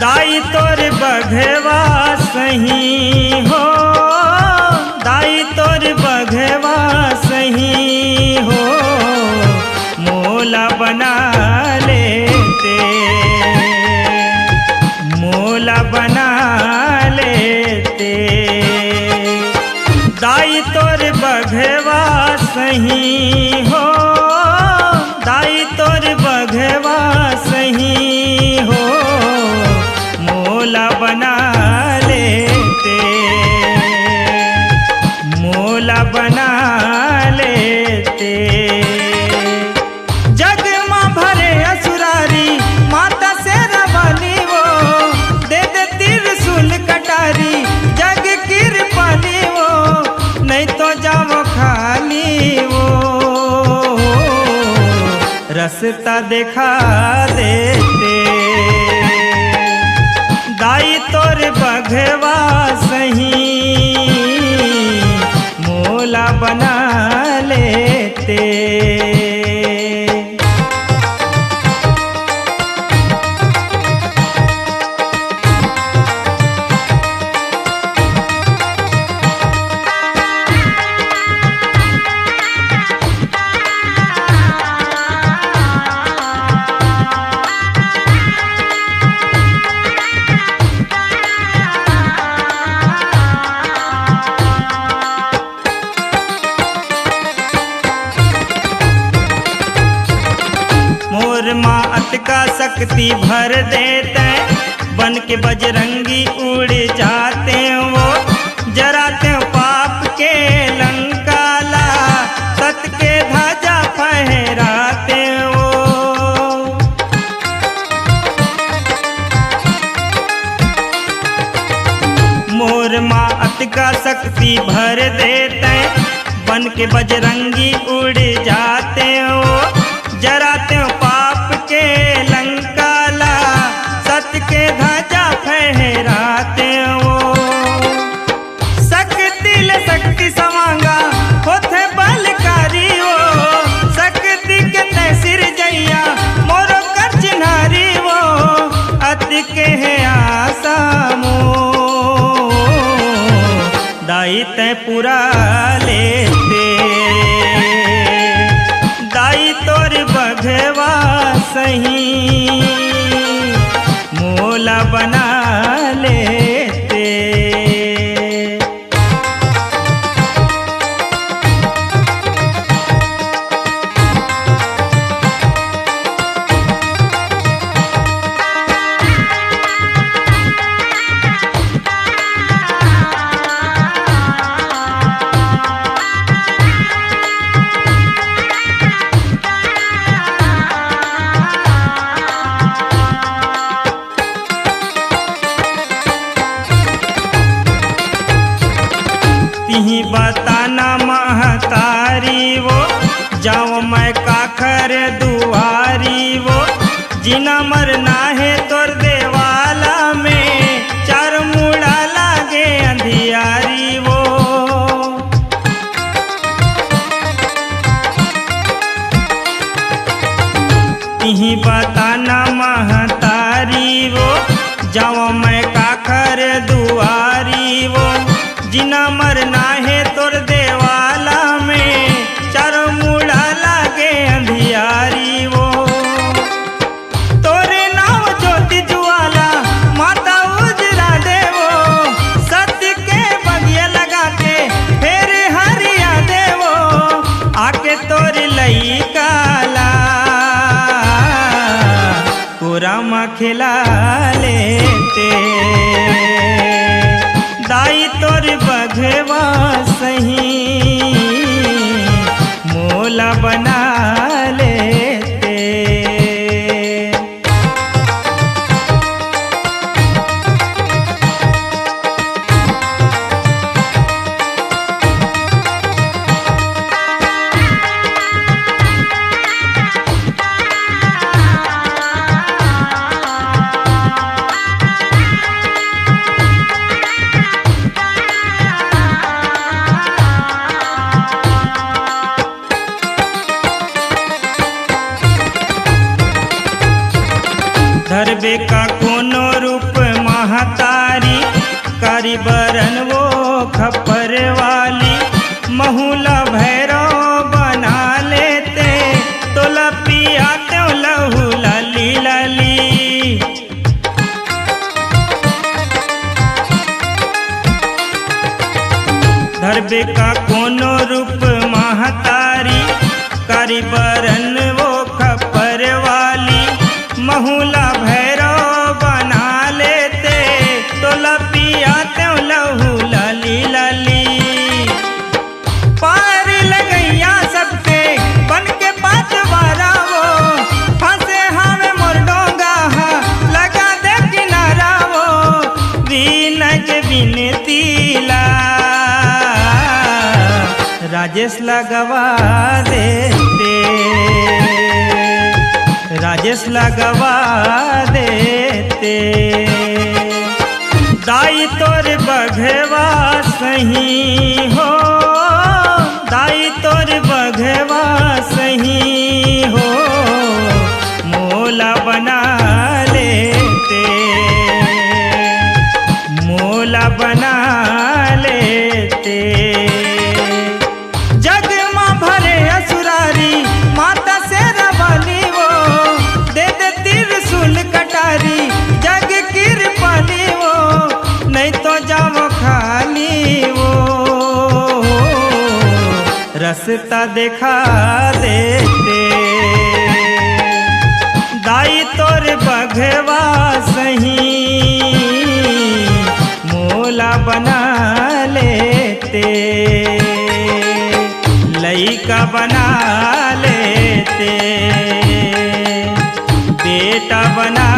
दाई तोर बघवा सही हो, दाई तोर बघवा सही हो, मोला बना लेते, मोला बना लेते। दाई तोर बघवा सही हो, दाई तोर बघवा सही हो, मोला बना लेते, मोला बना लेते। जग माँ भरे असुरारी माता से रवानी वो, दे दे त्रिशूल कटारी जग कृपानी वो, नहीं तो जाओ खाली वो, रास्ता दिखा देते। दाई तोर बघवा सही, मोला बना लेते। मोर माँ अतका शक्ति भर देते, बन के बजरंगी उड़ जाते वो, जराते पाप के लंकाला, सत के ध्वजा फहराते वो। मोर माँ अतका शक्ति भर देते, बन के बजरंगी उड़ जाते वो, जराते पाप के लंकाला, सत के ध्वजा फहराते वो। शक्ति ले शक्ति समांगा होते बलकारी वो, शक्ति के तय सिर जैया मोरो कर चिन्हारी वो, अति के है आशा मो, दाई तय पूरा लेते। दाई तोर बघवा सही, मोला बना लेते। तिही बताना महतारी वो, जाओ मैं काखर दुआरी वो, जिना मरना है तोर देवाला में, चार मुड़ा लागे अंधियारी वो। तिही बताना महतारी वो, जाओ मैं काखर दुआरी वो, जिना मरना है तोर देवाला में, चारों मुड़ा लागे अंधियारी वो। तोरे नाम ज्योति ज्वाला माता उजरा देवो, सत्य के बगिया लगा के फिर हरिया देवो, आके तोर लई काला कोरामा खिला लेते। दाई तोर बघवा सही, मोला बना लेते। का कोनो रूप महतारी, कारी बरन वो खप्पर वाली, महुला भैरव बना लेते, तोला पियाते लहू लाली लाली। धरबे का कोनो रूप महतारी, कारी बरन वो खप्पर वाली, महुला भैरव बना लेते, तोला पियाते लहू लाली लाली। पार लगैया सबके बन के पातवारा वो, फंसे हमें मोर डोंगा लगा दे किनारा वो, विनय के विनती ला राजेश लगवा देते, राजेश लगवा देते। दाई तोर बघवा सही हो, दाई तोर बघवा सही हो, मोला बना लेते, मोला बना लेते। जग कृपाली वो, नहीं तो जाओ खाली वो, रास्ता दिखा देते। दाई तोर बघवा सही, मोला बना लेते, लइका बना लेते, बेटा बना